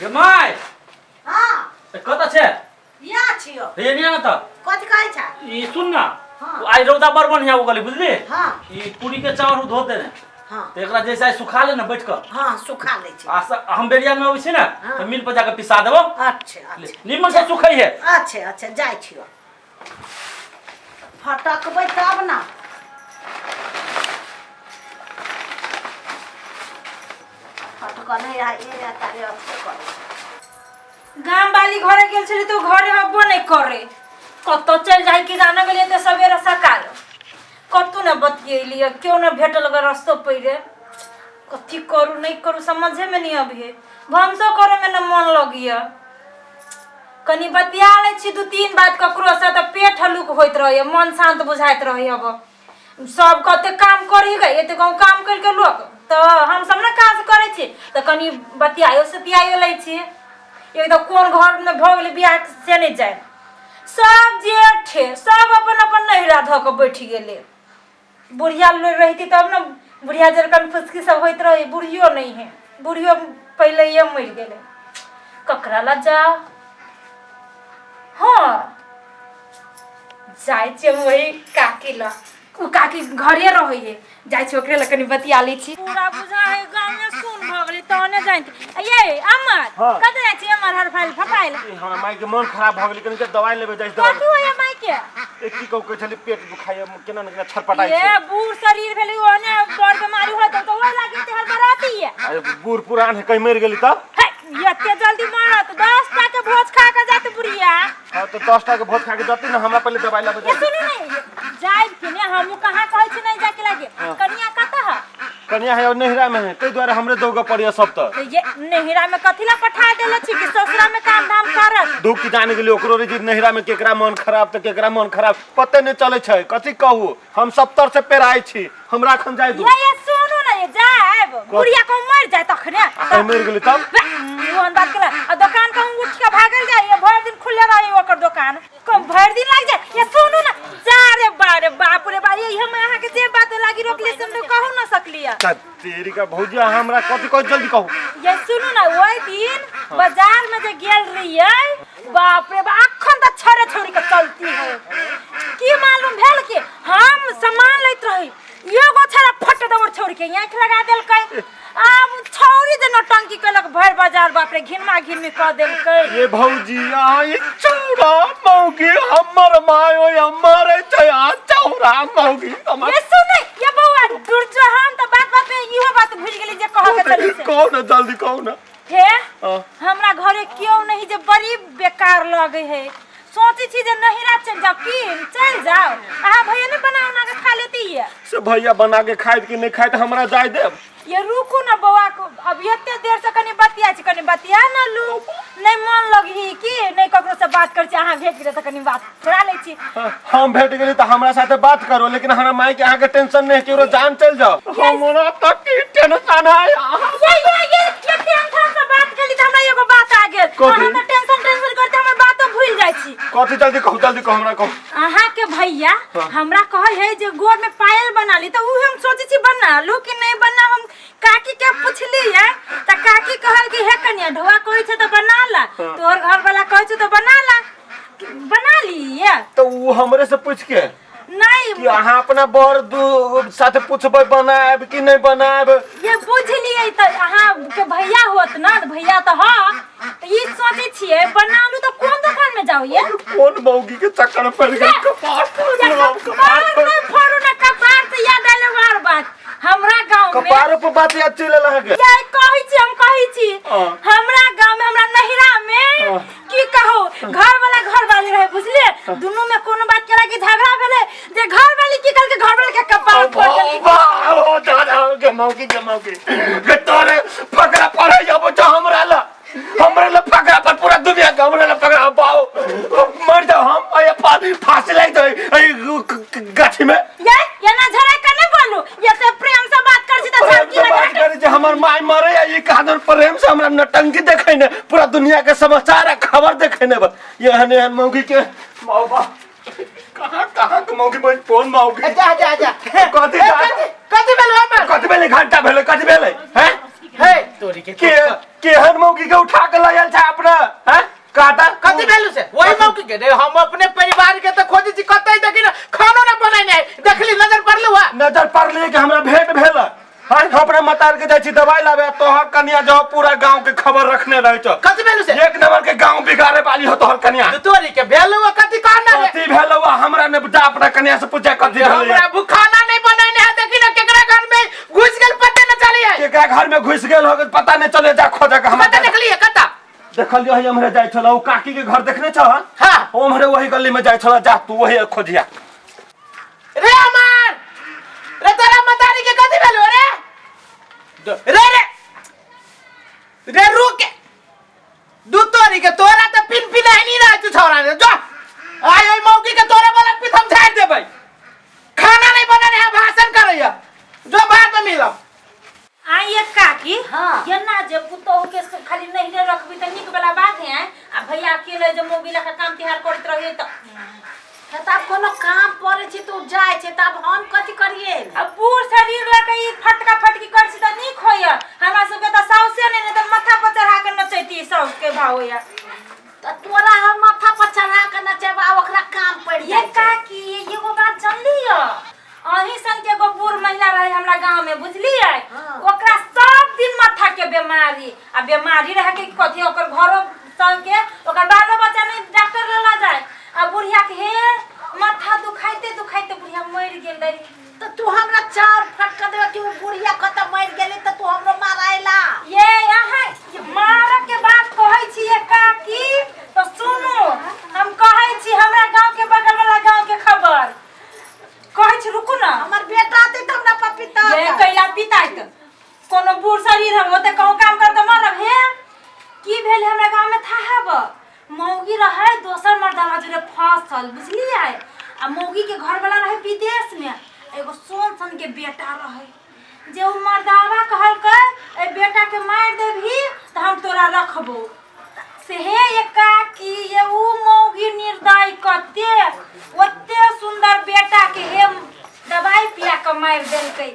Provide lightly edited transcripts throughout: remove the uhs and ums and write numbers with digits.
जमाई हाँ कत छे या छियो हे निया न त कथि कहै छ ई सुन ना हाँ। आई रौदा बड़ बढ़िया उगली बुझली हाँ ई पूरी के चाउर धो दे ने हाँ तो एकरा जैसे सुखा ले ना बैठ कर हाँ सुखा ले छी हम बेरिया में आबै छी ना हाँ। तो मिल पर जाके पिसा देबो अच्छा अच्छा निमन से सुखै है अच्छा अच्छा जाय छियो फटकबै तब ना फटकल है ए तारे अच्छे कर गांव वाली घरे गेल छली तो घरे हब्बो नहीं करे कत चल जाई कि जाने गेलिए तो सवेरे सकाल कतु न बतियलिए क्यों न भेटल ग रस्तो पइरे कथी करू नहीं करू समझे में नहीं अभी भमसो करे में न मन लगिया कनी बतिया ले छी दू तीन बात ककरो से त पेट हलुक होइत रहे मन शांत बुझाइत रहे अब सब कते काम करी गए एते गाँव काम कर के लोग तो हम सब न काज करे छी तो कनी बतियायो से पियायो ले छी एकदम कौन घर में भ गेल बियाह से नहीं जाए सब जेठे सब अपन अपन नहिरा ध के बैठ गेले बुढ़िया रहती तब न बुढ़िया जरकन फुसकी सब होइत रहे बुढ़ियो नहीं है बुढ़ियो पहले ये मर गेले ककरा ला जा हाँ जाय छे वही काकी ला उ काकी घरे रहे है जाय छे ओकरे ला कनी बतिया ली छी पूरा बुझा है गांव में सुन भ गेली तने जानती ये अमर हाँ। कत जाय छी अमर हर फाइल फटाइल हमरा माई के मन खराब भ गेल कनी के दवाई लेबे जाय दवाई कथु है माई के एक की कहू छली पेट दुखाय केना न केना छरपटाई ये छै बूढ़ शरीर भेली ओने बड़ बीमारी होला तो वो लागे ते हर बराती है अरे बूढ़ पुरान है कहीं मर गेली त ये ते जल्दी मरत 10 टा के भोज खा के जात बुढ़िया हां तो 10 टा के भोज खा के जती न हमरा पहले दवाई लेबे ये जाय सुनी नहीं जाय कि ने हम कहां कहै छी नहीं जाके लागे कनिया कत है कन्या है और नेहरा में है कई द्वारा हमरे दोग पड़िया सब त तो ये नेहरा में कथिला पठा देले छी कि ससुरा में काम धाम करत दुख की जाने के लिए ओकरो रे नेहरा में केकरा मन खराब त केकरा मन खराब पते नहीं चले छै कथि कहू हम 70 से पेराई छी हमरा खन जाय दू ये सुनु ना ये जाब बुढ़िया को मर जाय तखने कहीं मर गेली तब मोहन बात केला आ दुकान कहूं उठ के भागल जाय ये भर दिन खुले रही ओकर दुकान कम भर दिन लाग जाय ये सुनु ना जा रे बाप रे बा ये हम यहां के जे बात लागी रोकले से हम कहू ना सकलिया तेरी का भौजिया हमरा कथि कह जल्दी कहू ये सुनु ना ओई दिन बाजार में जे गेल रहिए बाप रे बा अखन त छरे छोरी के चलती है की मालूम भेल के हम सामान लैत रही एगो छरा फट दौड़ छोड़ के आंख लगा देल कई आब छौरी जे नौटंकी कलक भर बाजार बाप रे घिनमा घिनमी क देल कई ये भौजिया ये चौड़ा मौगी हमर माय ओय हमर छया चौड़ा मौगी हमर ये सुन ये बउआ दूर जो हम त बात बात पे इहो बात भूल गेली जे कह के चली से कहो ना जल्दी कहो ना हे हाँ। हमरा घरे क्यों नहीं जे बड़ी बेकार लगे है सोची छी जे नहिरा चल जाओ की चल जाओ आ भैया ने बना बना के खा लेती है से भैया बना के खाए कि नहीं खाए हमरा जाय देब ये रुको ना बउआ को अब एते देर से कनी बतिया ना लू नहीं मन लगी कि नहीं ककरो से बात कर छी अहाँ भेट गेले त कनी बात छोड़ा ले छी हम भेट गेली त हमरा साथे बात करो लेकिन हमरा माई के आगे टेंशन नहीं केरो जान चल जाओ हमरा तक की टेंशन है ये टेंशन से बात करी त हमरा एगो बात आ गेल कथी? अहाँ त टेंशन करते हमर बात तो भूल जाय छी कथि जल्दी कहो हमरा कहो अहाँ के भैया हमरा कहे है जे गोड़ में पायल बना ली तो उ हम सोचे छी बना लू कि नहीं बना हम काकी के पूछली है त काकी कहल कि हे कन्या ढोआ कोई छ त बना ला तोर घर वाला कहै छ त बना ली है तो वो हमरे से पूछ के नहीं कि अहाँ अपना बर साथे पूछबै बनाएब कि नहीं बनाएब ये बुझलिए त अहाँ के भैया होत ना भैया त हां ई सोचे छिए बनालू तो कौन दुकान में जाओ ये कौन मौगी के चक्कर में पड़ गई कपार फोड़ू ना कपार से याद आले बार बात हमरा गांव में कपार पर बात याद चले लगे ये हम कहि छी हमरा गांव में हमरा नहिरा में की कहो घर वाली रहे बुझलिए दोनों में कोनो बात केला कि झगड़ा भेले जे घर वाली की कल के घर वाले के कपार फोड़ देली ओ दादा के मौकी के तोरे फकरा पड़े जब तो हमरा ला फकरा पर पूरा दुनिया के हमरा ला फकरा पाओ मर जाओ हम अय फांसी लग जाए गाछी में ये ना झड़ाई करने बोलू ये से प्रेम से बात कर छी त झड़की लगा बात करे जे हमर माई मरे या ये कादर प्रेम से हमरा नटंकी देखे ने पूरा दुनिया के समाचार खबर देखे ने ये हने मौगी के मौबा कहां के मौगी बन कौन मौगी जा कथि भेले घंटा भेले कथि भेले हैं हे तोरी के केहन मौगी के उठा के लायल छै अपना हैं काटा कथि भेलु से वही मौकी के रे हम अपने परिवार के त खोजै छी कतै देखि ना खानो ना बनाय नै देखली नजर पड़लु हा नजर पड़ले कि हमरा भेंट भेल हां अपना मतार के जाइ छी दवाई लाबे तोहर कन्या जो पूरा गांव के खबर रखने रहै छ कथि भेलु से एक नंबर के गांव बिगाड़े वाली हो तोहर कन्या तोरी के भेलु कथि कहना रे कथि भेलौ हमरा ने जा अपना कन्या से पूछे कथि भेलै हमरा भूखाना नहीं बनाय नै देखि ना केकरा घर में घुस गेल पता न चली है केकरा घर में घुस गेल हो पता नहीं चले जा खोजे के हम पता निकलिए कता देखलियो है हमरे जाय छला ओ काकी के घर देखने छ हां ओमरे वही गली में जाय छला जा तू वही खोजिया रे अमर रे तोरा मतारी के कथि भेलु रे रे रे रे रुक दू तोरी के तोरा त पिन पिन नहीं रह तू छोरा रे जो आय ओय मौकी के तोरा वाला पिथम झाड़ देबै खाना नहीं बनाने है भाषण करैया जो बाद में मिलो आई एक काकी हाँ। ये ना जे पुतोह के खाली नहीं रखबी त निक वाला बात है आ भैया अकेले जे मोबिल का काम तिहार करत रहिए त तब कोनो काम पड़े छी तू जाय छै तब हम कथि करिए अब बूढ़ शरीर लगे ई फटका फटकी कर छी त निक होय हमरा सब के त साउसे नहीं त माथा पर चढ़ा के नचैती साउस के भाव या त तोरा हम माथा पर चढ़ा के नचेबा ओकरा काम पड़ ये काकी एगो बात जानली ह अही सन के एगो बूढ़ महिला रहे हमरा गांव में बुझलिए हाँ। ओकरा सब दिन माथा के बीमारी आ बीमारी रहे के कथि ओकर घरो सब के ओकर बालो बच्चा नहीं डॉक्टर ले ला जाए आ बुढ़िया के हे माथा दुखाइते दुखाइते बुढ़िया मर गेल रही त तू हमरा चार फटका देबे कि बुढ़िया खत्म मर गेली त तू हमरो मारायला ये यहाँ मार के बात कहै छी ये काकी तो सुनो हम कहै छी हमरा गांव के बगल वाला गांव के खबर कहै छी रुकू ना हमर बेटा आते त हमरा पपिता ये कैला पिताइत कोनो बूढ़ शरीर हम ओते कहूं काम कर त मरब हे की भेल हमरा गांव में था हब मौगी रहे दोसर मर्दावा जुरे फसल बुझलिए आ मौगी के घर वाला रहे विदेश में एगो सोन सन के बेटा रहे जे उ मर्दावा कहल के ए बेटा के मार देभी त हम तोरा रखबो से हे एका की ये उ मौगी निर्दय कते ओते सुंदर बेटा के हे दवाई पिया के मार देलकै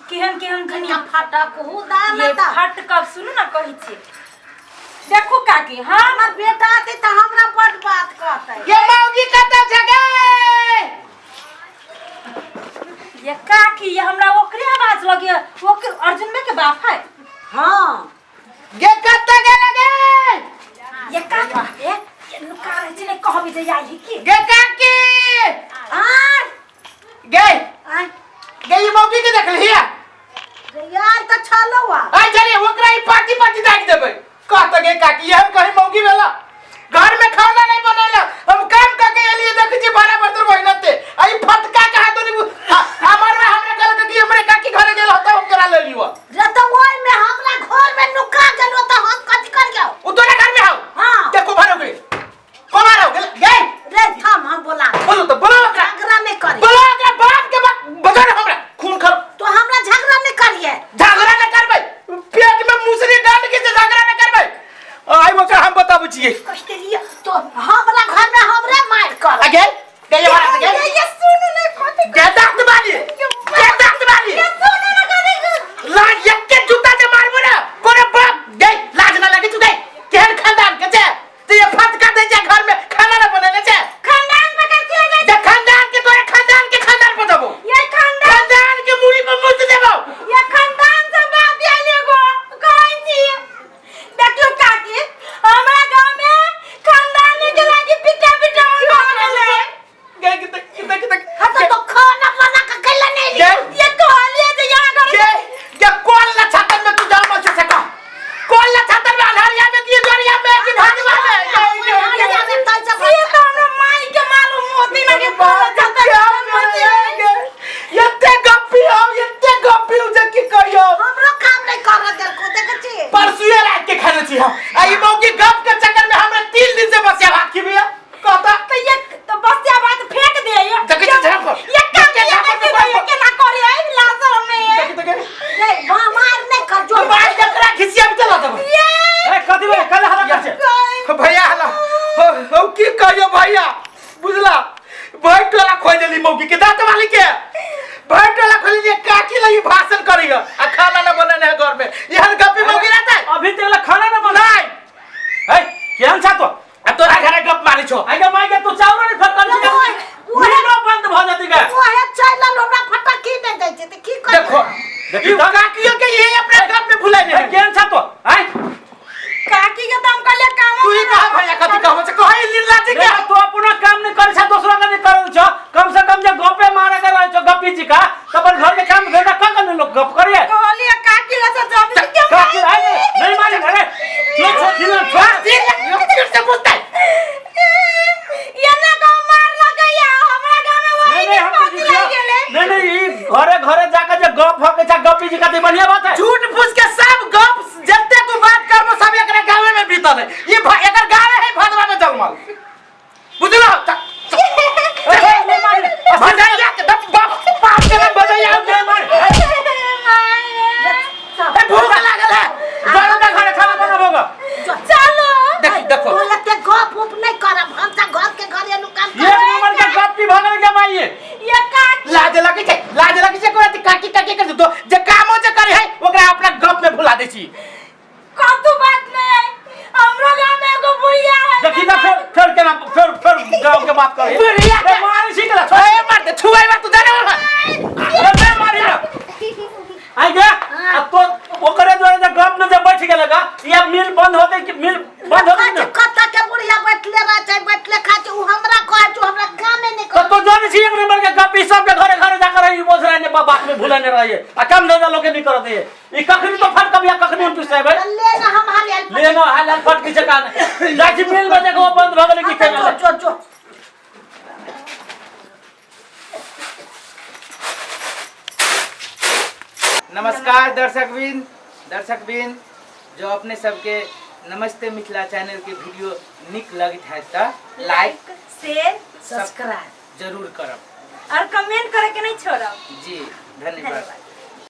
केहन केहन कन्या फटक हु दान ये त फट कब सुनु ना कहै छी देखो काकी हां हमर बेटा आते त हमरा बड़ बात कहतै ये मौगी कत जगह ये काकी ये हमरा ओकरे आवाज लगे ओकर अर्जुन में के बाप है हां ये कत लगे ये काकी ये नुका रहे छी नहीं कहबी जे आई की गे काकी आ गे आ गे ये मौगी के देख लिया यार त छलौआ आई चलिए ओकरा ई पार्टी पार्टी दाग देबै कहत गे काकी हम कहीं मौगी वाला घर में खाना नहीं बनेला हम काम करके एलिए देख छी बड़ा बर्तन बहिनते आई फटका कहा तो हमर में हमरे कहल कि हमरे काकी घरे गेल होता हम करा ले लियो रे त ओइ में हमरा घर में नुका गेलो त हम कथि कर गयो उ तोरे घर में आओ हां देखो भरो गे कौन आओ गे रे थाम हम बोला बोलो तो बोलो ओकरा झगड़ा नहीं करी बोलो ओकरा बाप के बगैर हमरा खून खर तो हमरा झगड़ा नहीं करिए झगड़ा न करबै पेट में मुसरी डाल के झगड़ा न करबै आई ओकरा हम बताबू छिए कष्ट लिया तो हमरा घर में हमरे मार कर आगे गए बात गए ये सुन ले कथि के दांत मारी ये सुन ले करे लाज यक्के जूता से मारबो ना कोरे बाप गए लाज ना लगे तू गए केहन खानदान के छे तो ये फटका दे जा घर में खाना ना बनेले छे खानदान पकड़ के ले जे खानदान के तोरे खानदान पे देबो ये खानदान के मुड़ी पे मुझ देबो ये खानदान से बात ये लेगो कहै छी देखियो काकी हमरा गांव में खानदान के लागी पिटा पिटा होले गए कि हां तो खाना बना के कैला नहीं गए ये कहलिए जे यहां घर ये कौन ला छातन में तू जाम से सका कौन ला छातन में अलहरिया में की दोरिया में की भाग वाले ये तो ना माई के मालूम होती ना के बोल जाता यत्ते गप्पी हो जे की कहियो हमरो काम नहीं कर दे को देख छी परसुए रात के खाने छी हम आई मौकी गप के चक्कर में हमरा 3 दिन से बसिया भात की भैया कहता तो ये तो बसिया बात फेंक दे ये देखे छी झाप ये काम के ना करे आई लाजर में देखे रे मार नहीं कर जो बाल जकरा खिसिया में चला दब ए कथि बे कल हला कर छे भैया हला हो की कहियो भैया बुझला भाई टोला खोइ देली मौकी के दांत वाली के भाई टोला खोली जे काकी लगी भाषण करी आ खाना ना बने है घर में यहाँ गप्पी मौगी रहता है अभी तक खाना ना बना नहीं है केहन छा तो आ तोरा घरे गप मारी छो आगे माई के तू चावल नहीं फटकल छी नीलो बंद भ जती के ओहे चैनल हमरा फटक की नहीं दै छै त की कर देखो देखी ई काकियों के ये अपने गप में भुलाइ नहीं केहन छा तो हैं काकी के तो हम कहले काम तू ही कहा भैया कथि कहबो से कहै लीलाजी के तू अपना काम नहीं करे छा दूसरा का नहीं करल छ कम से कम जे गपे मारे के रह छ गप्पी जी का तो अपन घर के काम धंधा का कर लोग गप करिए कहली काकी ला से जब क्यों काकी आए नहीं मारी घरे लो छोटी ना फिर से पूछता है ये ना गांव मार लगैया हमरा गांव में वही नहीं हम पहुंच लग गेले नहीं ई घरे घरे जाके जे गप हो के छ गप्पी जी का तो बढ़िया बात है झूठ फूस के सब गप जते तू बात करबो सब एकरा गावे में बीतल है ये एकर गावे है भदवा में जलमल बुझलो नहीं मारी भदैया के बाप के नाम भदैया नहीं मारी ए भूख लागल है घर में घरे खाना बनाबोगा चलो देखो तू एते गप उप नहीं करब हम त घर के घरे नु काम एक नंबर के गप्पी भगल के माई ये काकी लाज लगी छै कोई काकी काकी कर दो जे कामो जे करे है ओकरा अपना गप में भुला दे छी कतु बात नहीं है हमरो गांव में एगो बुढ़िया है देखी ना फिर के ना फिर गांव के बात करे बुढ़िया के? मारी सीखला ए मार दे छुआई बात तू जाने वाला अरे मारी ना आई गया अब तो ओकरे द्वारा जब गप में जब बैठ गेलगा ये मिल बंद होते कि मिल बंद होते ना कत्ता के बुढ़िया बैठले रह छै बैठले खा छै उ हमरा कहै छै हमरा काम नहीं तो कर तो जाने छी एक नंबर के गप्पी सब के घरे घरे जाकर रही बोल रहे ने बात में भूलने रहिए आ कम धंधा लोग के नहीं करते है ई कखनी तो फट कबिया कखनी हम पिसे भाई ले ना हम हाल हेल्प ले ना हाल फट की जगह ना जाके मिल में देखो बंद भ गेले की केना जो नमस्कार दर्शक बिन जो अपने सबके नमस्ते मिथिला चैनल के वीडियो निक लगित है त लाइक शेयर सब्सक्राइब जरूर करब और कमेंट करे के नहीं छोड़ब जी धन्यवाद